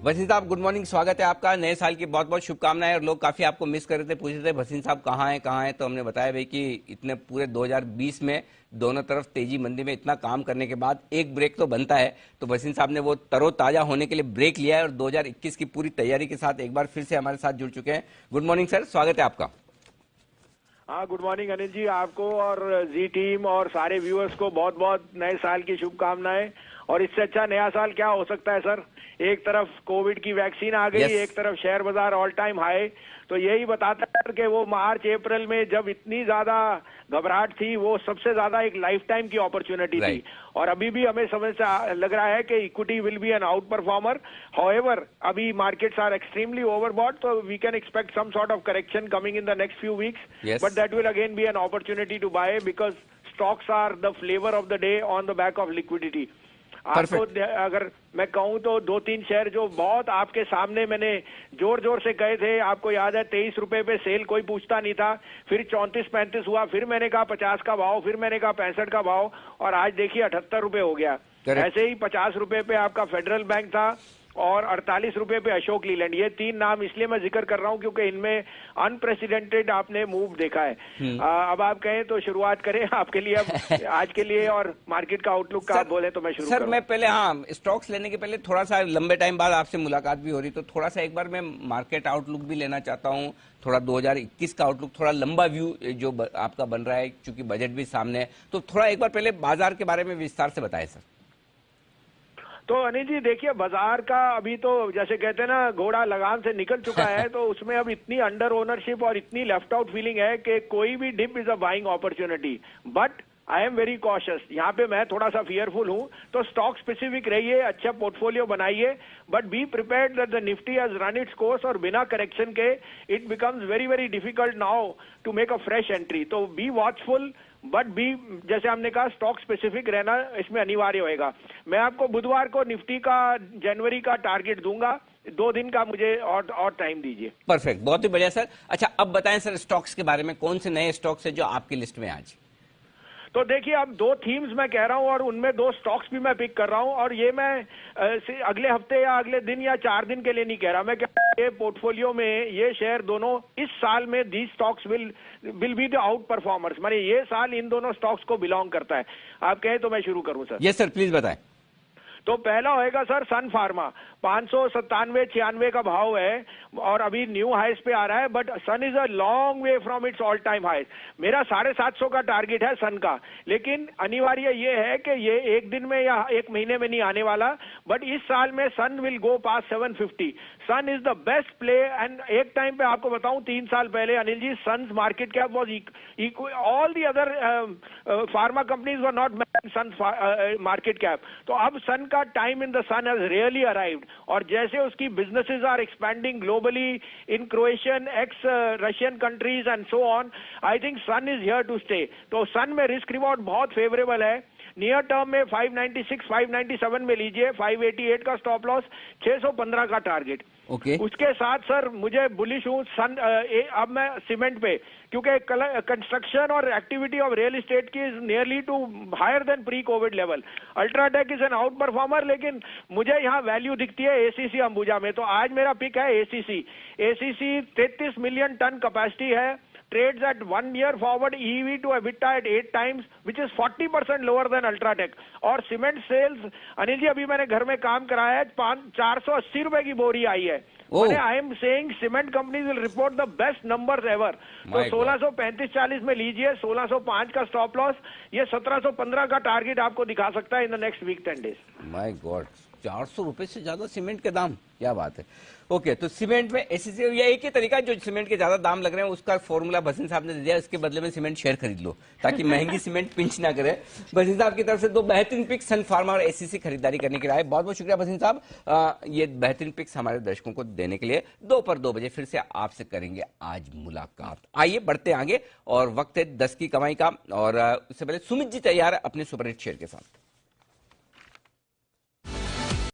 भसीन साहब good morning, स्वागत है आपका। नए साल की बहुत बहुत शुभकामनाएं। और लोग काफी आपको मिस कर रहे थे, पूछ रहे थे भसीन साहब कहाँ हैं। तो हमने बताया भाई कि इतने पूरे 2020 में दोनों तरफ तेजी मंदी में इतना काम करने के बाद एक ब्रेक तो बनता है। तो भसीन साहब ने वो तरोताजा होने के लिए ब्रेक लिया है और 2021 की पूरी तैयारी के साथ एक बार फिर से हमारे साथ जुड़ चुके हैं। गुड मॉर्निंग सर, स्वागत है आपका। हाँ, गुड मॉर्निंग अनिल जी, आपको और जी टीम और सारे व्यूअर्स को बहुत बहुत नए साल की शुभकामनाएं। और इससे अच्छा नया साल क्या हो सकता है सर। एक तरफ कोविड की वैक्सीन आ गई, एक तरफ शेयर बाजार ऑल टाइम हाई। तो यही बताता है कि वो मार्च अप्रैल में जब इतनी ज्यादा घबराहट थी, वो सबसे ज्यादा एक लाइफ टाइम की अपॉर्चुनिटी थी। और अभी भी हमें समझ से लग रहा है कि equity will be an outperformer. However अभी मार्केट्स आर एक्सट्रीमली ओवरबॉट, तो we can expect some sort of correction coming in the next few weeks, but that will again be an opportunity to buy because stocks are the flavour of the day on the back of liquidity. आपको अगर मैं कहूं तो 2-3 share जो बहुत आपके सामने मैंने जोर जोर से कहे थे, आपको याद है 23 रुपए पे सेल कोई पूछता नहीं था, फिर 34-35 हुआ, फिर मैंने कहा 50 का भाव, फिर मैंने कहा 65 का भाव, और आज देखिए 78 रुपए हो गया। ऐसे ही 50 रुपए पे आपका फेडरल बैंक था और 48 रुपए पे अशोक लीलैंड। ये 3 नाम इसलिए मैं जिक्र कर रहा हूं क्योंकि इनमें अनप्रेसिडेंटेड आपने मूव देखा है। अब आप कहें तो शुरुआत करें आपके लिए अब आज के लिए, और मार्केट का आउटलुक का आप बोले तो मैं शुरू करूं। सर मैं पहले स्टॉक्स लेने के पहले थोड़ा सा लंबे टाइम बाद आपसे मुलाकात भी हो रही, तो थोड़ा सा एक बार मैं मार्केट आउटलुक भी लेना चाहता हूँ, थोड़ा 2021 का आउटलुक, थोड़ा लंबा व्यू जो आपका बन रहा है, क्योंकि बजट भी सामने है। तो थोड़ा एक बार पहले बाजार के बारे में विस्तार से बताएं सर। तो अनिल जी देखिए, बाजार का अभी तो जैसे कहते हैं ना, घोड़ा लगाम से निकल चुका है। तो उसमें अब इतनी अंडर ओनरशिप और इतनी लेफ्ट आउट फीलिंग है कि कोई भी dip is a buying opportunity, but I am very cautious. यहाँ पे मैं थोड़ा सा फियरफुल हूँ। तो स्टॉक स्पेसिफिक रहिए, अच्छा पोर्टफोलियो बनाइए, but be prepared that the Nifty has run its course, और बिना करेक्शन के it becomes very very difficult now to make a fresh entry. तो बी वॉचफुल, बट भी जैसे हमने कहा स्टॉक स्पेसिफिक रहना इसमें अनिवार्य होएगा। मैं आपको बुधवार को निफ्टी का जनवरी का टारगेट दूंगा, 2 दिन का मुझे और टाइम दीजिए। परफेक्ट, बहुत ही बढ़िया सर। अच्छा अब बताएं सर, स्टॉक्स के बारे में कौन से नए स्टॉक्स है जो आपकी लिस्ट में आज? तो देखिए, अब 2 थीम्स मैं कह रहा हूं और उनमें 2 स्टॉक्स भी मैं पिक कर रहा हूं, और ये मैं अगले हफ्ते या अगले दिन या 4 दिन के लिए नहीं कह रहा। मैं कह रहा हूं ये पोर्टफोलियो में ये शेयर दोनों इस साल में the stocks will be the out performers, माने ये साल इन दोनों स्टॉक्स को बिलोंग करता है। आप कहें तो मैं शुरू करूं सर? यस सर, प्लीज बताएं। तो पहला होएगा सर सन फार्मा, 597-96 का भाव है और अभी न्यू हाइस पे आ रहा है, but Sun is a long way from its all time highs. मेरा 750 का टारगेट है सन का, लेकिन अनिवार्य ये है कि ये एक दिन में या एक महीने में नहीं आने वाला, बट इस साल में Sun will go pass 750। Sun is the best play. And एक टाइम पे आपको बताऊं, 3 साल पहले Anil ji, Sun market cap was all the other pharma companies were not matching Sun market cap. तो अब सन का time in the sun has really arrived, और जैसे उसकी businesses are expanding globally in Croatian ex Russian countries and so on, I think Sun is here to stay. तो सन में risk reward बहुत फेवरेबल है। नियर टर्म में 596 597 में लीजिए, 588 का स्टॉप लॉस, 615 का टारगेट। उसके साथ सर मुझे बुलिश हूं सन। अब मैं सीमेंट पे, क्योंकि कंस्ट्रक्शन और एक्टिविटी ऑफ रियल एस्टेट की is nearly to higher than pre covid level. UltraTech is an outperformer, लेकिन मुझे यहाँ वैल्यू दिखती है एसीसी अंबुजा में। तो आज मेरा पिक है ACC. ACC 33 million ton capacity है, trades at 1 year forward EV to EBITDA at 8 times, which is 40% lower than Ultratech. और सीमेंट सेल्स अनिल जी, अभी मैंने घर में काम कराया है, 480 रुपए की बोरी आई है। I am saying cement companies will report the best numbers ever. तो 1635-40 में लीजिए, 1605 का स्टॉप लॉस, ये 1715 का टारगेट आपको दिखा सकता है in the next week 10 days. My god, 400 रुपए से ज्यादा सीमेंट के दाम, क्या बात है। ओके, तो सीमेंट में एसीसी, ये एक ही तरीका जो सीमेंट के ज्यादा दाम लग रहे हैं उसका फॉर्मूला भसीन साहब ने दे दिया, इसके बदले में सीमेंट शेयर खरीद लो ताकि महंगी सीमेंट पिंच ना करे। भसीन साहब की तरफ से 2 बेहतरीन पिक्स सन फार्मा और एसीसी खरीदारी करने के लिए आए। बहुत बहुत शुक्रिया भसीन साहब, ये बेहतरीन पिक्स हमारे दर्शकों को देने के लिए। 2 बजे फिर से आपसे करेंगे आज मुलाकात। आइए बढ़ते आगे, और वक्त है 10 की कमाई का, और उससे पहले सुमित जी तैयार है अपने सुपरहिट शेयर के साथ।